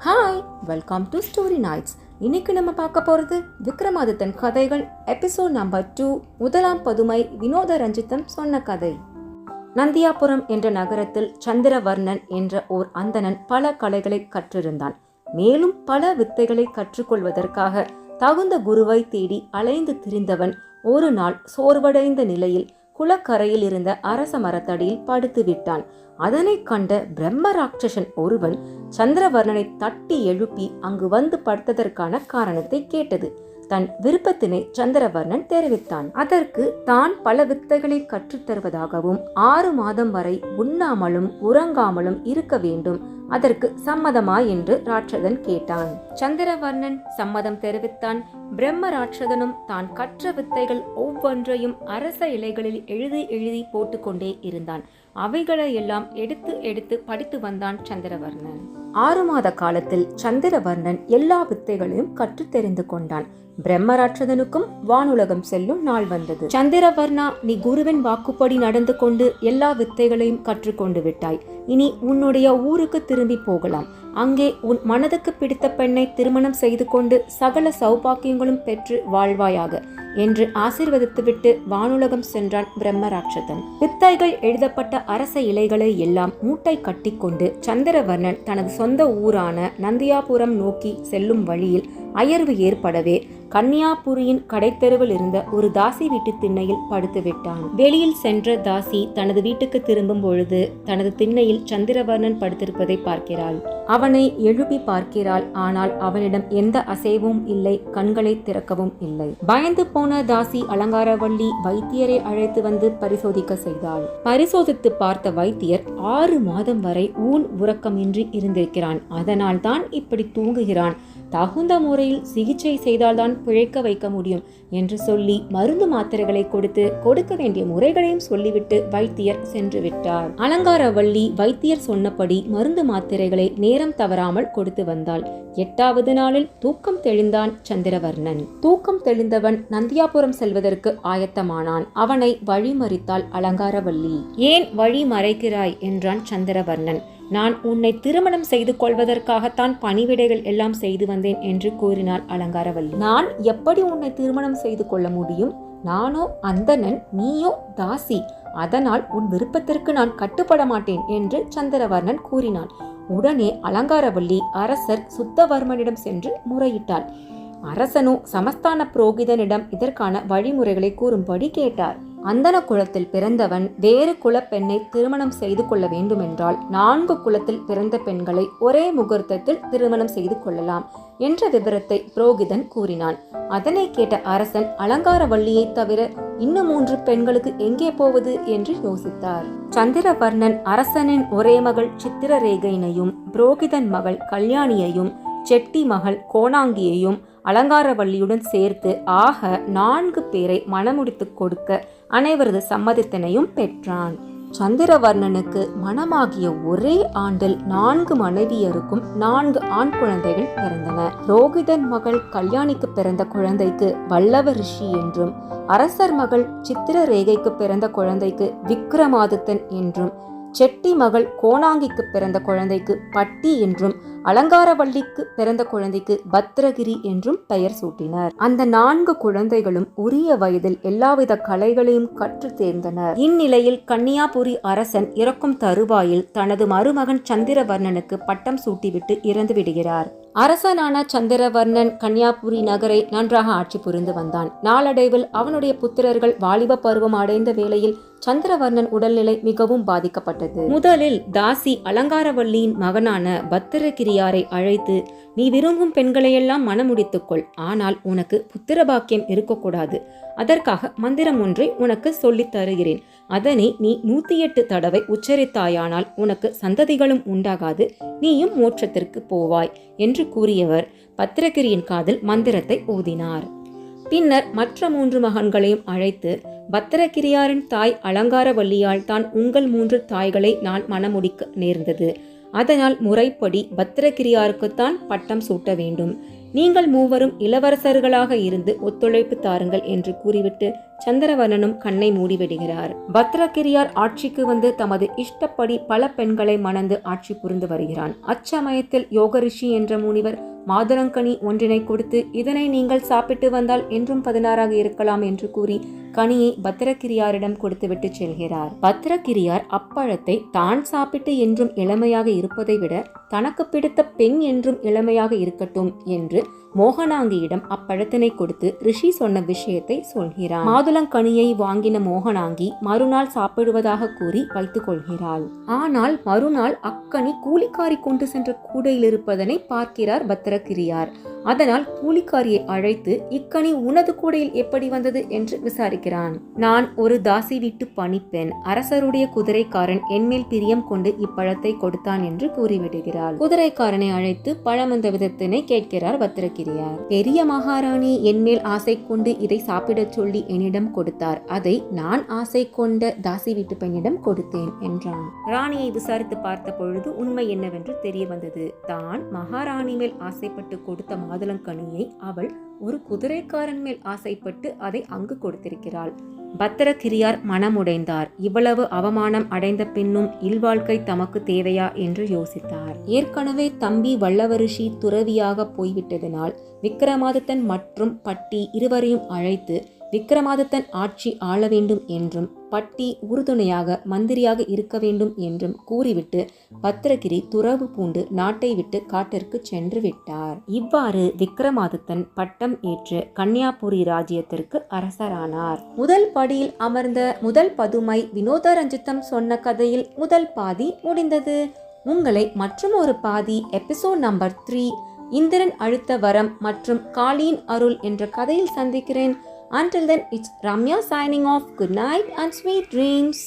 Hi, welcome to story nights. இன்னைக்கு நம்ம பார்க்க போகிறது விக்ரமாதித்தன் கதைகள் எபிசோட் நம்பர் 2. முதலாம் பதுமை வினோத ரஞ்சிதம் சொன்ன கதை. நந்தியாபுரம் என்ற நகரத்தில் சந்திரவர்ணன் என்ற ஓர் அந்தணன் பல கலைகளை கற்றிருந்தான். மேலும் பல வித்தைகளை கற்றுக்கொள்வதற்காக தகுந்த குருவை தேடி அலைந்து திரிந்தவன் ஒரு நாள் சோர்வடைந்த நிலையில் குளக்கரையில் இருந்த அரச மரத்தடியில் படுத்து விட்டான். அதனை கண்ட பிரம்ம ராட்சசன் ஒருவன் சந்திரவர்ணனை தட்டி எழுப்பி அங்கு வந்து படுத்ததற்கான காரணத்தை கேட்டது. தன் விருப்பத்தினை சந்திரவர்ணன் தெரிவித்தான். அதற்கு தான் பல வித்தைகளை கற்றுத்தருவதாகவும் 6 மாதம் வரை உண்ணாமலும் உறங்காமலும் இருக்க வேண்டும், அதற்கு சம்மதமா என்று ராட்சதன் கேட்டான். சந்திரவர்ணன் சம்மதம் தெரிவித்தான். பிரம்ம ராட்சதனும் தான் கற்ற வித்தைகள் ஒவ்வொன்றையும் அரச இலைகளில் எழுதி போட்டுக்கொண்டே இருந்தான். அவைகளை எல்லாம் எடுத்து படித்து வந்தான் சந்திரவர்ணன். 6 மாத காலத்தில் சந்திரவர்ணன் எல்லா வித்தைகளையும் கற்று தெரிந்து கொண்டான். பிரம்மராட்சதனுக்கும் வானுலகம் செல்லும் நாள் வந்தது. சந்திரவர்ணா, நீ குருவின் வாக்குப்படி நடந்து கொண்டு எல்லா வித்தைகளையும் கற்றுக்கொண்டு விட்டாய். இனி உன்னுடைய ஊருக்கு திரும்பி போகலாம். அங்கே உன் மனதுக்கு பிடித்த பெண்ணை திருமணம் செய்து கொண்டு சகல சௌபாக்கியங்களும் பெற்று வாழ்வாயாக என்று ஆசீர்வதித்துவிட்டு வானுலகம் சென்றான் பிரம்மராட்சதன். வித்தைகள் எழுதப்பட்ட அரச இலைகளை எல்லாம் மூட்டை கட்டி கொண்டு சந்திரவர்ணன் தனது சொந்த ஊரான நந்தியாபுரம் நோக்கி செல்லும் வழியில் அயர்வு ஏற்படவே கன்னியாபுரியின் கடைத்தெருவில் இருந்த ஒரு தாசி வீட்டு திண்ணையில் படுத்து விட்டான். வெளியில் சென்ற தாசி தனது வீட்டுக்கு திரும்பும் பொழுது தனது திண்ணையில் சந்திரவர்ணன் படுத்திருப்பதை பார்க்கிறாள். அவனை எழுப்பி பார்க்கிறாள். ஆனால் அவனிடம் எந்த அசைவும் இல்லை, கண்களை திறக்கவும் இல்லை. பயந்து போன தாசி அலங்காரவள்ளி வைத்தியரை அழைத்து வந்து பரிசோதிக்க செய்தாள். பரிசோதித்து பார்த்த வைத்தியர் 6 மாதம் வரை ஊன் உறக்கமின்றி இருந்திருக்கிறான். அதனால் தான் இப்படி தூங்குகிறான். தகுந்த முறையில் சிகிச்சை செய்தால்தான் பிழைக்க வைக்க முடியும் என்று சொல்லி மருந்து மாத்திரைகளை கொடுக்க வேண்டிய முறைகளையும் சொல்லிவிட்டு வைத்தியர் சென்று விட்டார். அலங்காரவள்ளி வைத்தியர் சொன்னபடி மருந்து மாத்திரைகளை நேரம் தவறாமல் கொடுத்து வந்தாள். 8வது நாளில் தூக்கம் தெளிந்தான் சந்திரவர்ணன். தூக்கம் தெளிந்தவன் நந்தியாபுரம் செல்வதற்கு ஆயத்தமானான். அவனை வழிமறித்தாள் அலங்காரவள்ளி. ஏன் வழி மறைக்கிறாய் என்றான் சந்திரவர்ணன். நான் உன்னை திருமணம் செய்து கொள்வதற்காகத்தான் பணிவிடைகள் எல்லாம் செய்து வந்தேன் என்று கூறினாள் அலங்காரவள்ளி. நான் எப்படி உன்னை திருமணம் செய்து கொள்ள முடியும்? நானோ அந்தணன், நீயோ தாசி. அதனால் உன் விருப்பத்திற்கு நான் கட்டுப்பட மாட்டேன் என்று சந்திரவர்ணன் கூறினான். உடனே அலங்காரவள்ளி அரசர் சுத்தவர்மனிடம் சென்று முறையிட்டாள். அரசனோ சமஸ்தான புரோகிதனிடம் இதற்கான வழிமுறைகளை கூறும்படி கேட்டார். அந்தன குலத்தில் பிறந்தவன் வேறு குலப்பெண்ணை திருமணம் செய்து கொள்ள வேண்டுமென்றால் 4 குலத்தில் பிறந்த பெண்களை ஒரே முகூர்த்தத்தில் திருமணம் செய்து கொள்ளலாம் என்ற விவரத்தை புரோகிதன் கூறினான். அதனை கேட்ட அரசன் அலங்காரவள்ளியை தவிர இன்னும் 3 பெண்களுக்கு எங்கே போவது என்று யோசித்தார். சந்திரவர்ணன் அரசனின் ஒரே மகள் சித்திரரேகையினையும் புரோகிதன் மகள் கல்யாணியையும் செட்டி மகள் கோணாங்கியையும் அலங்காரவள்ளியுடன் சேர்த்து ஆக 4 பேரை மணமுடித்து கொடுக்க அனைவரது சம்மதத்தினையும் பெற்றான். சந்திரவர்ணனுக்கு மணமாகிய ஒரே ஆண்டில் 4 மனைவியருக்கும் 4 ஆண் குழந்தைகள் பிறந்தன. புரோகிதன் மகள் கல்யாணிக்கு பிறந்த குழந்தைக்கு வல்லவ ரிஷி என்றும், அரசர் மகள் சித்திரரேகைக்கு பிறந்த குழந்தைக்கு விக்ரமாதித்தன் என்றும், செட்டி மகள் கோணாங்கிக்கு பிறந்த குழந்தைக்கு பட்டி என்றும், அலங்காரவள்ளிக்கு பிறந்த குழந்தைக்கு பத்ரகிரி என்றும் பெயர் சூட்டினர். அந்த 4 குழந்தைகளும் உரிய வயதில் எல்லாவித கலைகளையும் கற்று தேர்ந்தனர். இந்நிலையில் கன்னியாபுரி அரசன் இறக்கும் தருவாயில் தனது மருமகன் சந்திரவர்ணனுக்கு பட்டம் சூட்டிவிட்டு இறந்து விடுகிறார். அரசனான சந்திரவர்ணன் கன்னியாபுரி நகரை நன்றாக ஆட்சி புரிந்து வந்தான். நாளடைவில் அவனுடைய புத்திரர்கள் வாலிப பருவம் அடைந்த வேளையில் சந்திரவர்ணன் உடல்நிலை மிகவும் பாதிக்கப்பட்டது. முதலில் தாசி அலங்காரவள்ளியின் மகனான பத்திரகிரியாரை அழைத்து, நீ விரும்பும் பெண்களையெல்லாம் மணமுடித்துக்கொள், ஆனால் உனக்கு புத்திரபாக்கியம் இருக்கக்கூடாது. அதற்காக மந்திரம் ஒன்றை உனக்கு சொல்லித் தருகிறேன். அதனை நீ 108 தடவை உச்சரித்தாயானால் உனக்கு சந்ததிகளும் உண்டாகாது, நீயும் மோட்சத்திற்கு போவாய் என்று கூறியவர் பத்திரகிரியின் காதில் மந்திரத்தை ஊதினார். பின்னர் மற்ற 3 மகன்களையும் அழைத்து, பத்திரகிரியாரின் தாய் அலங்காரவள்ளியால் தான் உங்கள் 3 தாய்களை நான் மணமுடிக்க நேர்ந்தது. அதனால் முறைப்படி பத்திரகிரியாருக்குத்தான் பட்டம் சூட்ட வேண்டும். நீங்கள் மூவரும் இளவரசர்களாக இருந்து ஒத்துழைப்பு தாருங்கள் என்று கூறிவிட்டு சந்திரவர்ணனும் கண்ணை மூடிவிடுகிறார். பத்ரகிரியார் ஆட்சிக்கு வந்து தமது இஷ்டப்படி பல பெண்களை மணந்து ஆட்சி புரிந்து வருகிறான். அச்சமயத்தில் யோகரிஷி என்ற முனிவர் மாதுளங்கனி ஒன்றினை கொடுத்து, இதனை நீங்கள் சாப்பிட்டு வந்தால் என்றும் 16ஆக இருக்கலாம் என்று கூறி கனியை பத்ரகிரியாரிடம் கொடுத்துவிட்டு செல்கிறார். பத்ரகிரியார் அப்பழத்தை தான் சாப்பிட்டு என்றும் இளமையாக இருப்பதை விட தனக்கு பிடித்த பெண் என்றும் இளமையாக இருக்கட்டும் என்று மோகனாங்கியிடம் அப்பழத்தினை கொடுத்து ரிஷி சொன்ன விஷயத்தை சொல்கிறார். மாதுளங்கனியை வாங்கின மோகனாங்கி மறுநாள் சாப்பிடுவதாக கூறி வைத்துக் கொள்கிறாள். ஆனால் மறுநாள் அக்கனி கூலிக்காரி கொண்டு சென்ற கூடையில் இருப்பதனை பார்க்கிறார் பத்ரகிரியார். அதனால் கூலிக்காரியை அழைத்து, இக்கனி உனது கூடையில் எப்படி வந்தது என்று விசாரிக்கிறான். நான் ஒரு தாசி வீட்டு பணிப்பெண், அரசருடைய குதிரைக்காரன் என்மேல் பிரியம் கொண்டு இப்பழத்தை கொடுத்தான் என்று கூறிவிடுகிறாள். குதிரைக்காரனை அழைத்து பழம் வந்த விதத்தினை கேட்கிறார் பத்ரகிரியார். பெரிய மகாராணி என்மேல் ஆசை கொண்டு இதை சாப்பிடச் சொல்லி என்னிடம் கொடுத்தார். அதை நான் ஆசை கொண்ட தாசி வீட்டு பெண்ணிடம் கொடுத்தேன் என்றான். ராணியை விசாரித்து பார்த்த பொழுது உண்மை என்னவென்று தெரிய வந்தது. தான் மகாராணி மேல் ஆசைப்பட்டு கொடுத்த மாதுளங்கனியை அவள் ஒரு குதிரைக்காரன் மேல் ஆசைப்பட்டு அதை அங்கு கொடுத்திருக்கிறாள். பத்ரகிரியார் மனமுடைந்தார். இவ்வளவு அவமானம் அடைந்த பின்னும் இல்வாழ்க்கை தமக்கு தேவையா என்று யோசித்தார். ஏற்கனவே தம்பி வல்லவரிஷி துறவியாக போய்விட்டதனால் விக்ரமாதித்தன் மற்றும் பட்டி இருவரையும் அழைத்து விக்ரமாதித்தன் ஆட்சி ஆள வேண்டும் என்றும் பட்டி உறுதுணையாக மந்திரியாக இருக்க வேண்டும் என்றும் கூறிவிட்டு பத்ரகிரி துறவு பூண்டு நாட்டை விட்டு காட்டிற்கு சென்று விட்டார். இவ்வாறு விக்ரமாதித்தன் பட்டம் ஏற்று கன்னியாபுரி ராஜ்யத்திற்கு அரசரானார். முதல் படியில் அமர்ந்த முதல் பதுமை வினோதரஞ்சிதம் சொன்ன கதையில் முதல் பாதி முடிந்தது. உங்களை மற்றும் ஒரு பாதி எபிசோட் நம்பர் 3 இந்திரன் அழுத்த வரம் மற்றும் காளியின் அருள் என்ற கதையில் சந்திக்கிறேன். Until then, it's Ramya signing off. Good night and sweet dreams.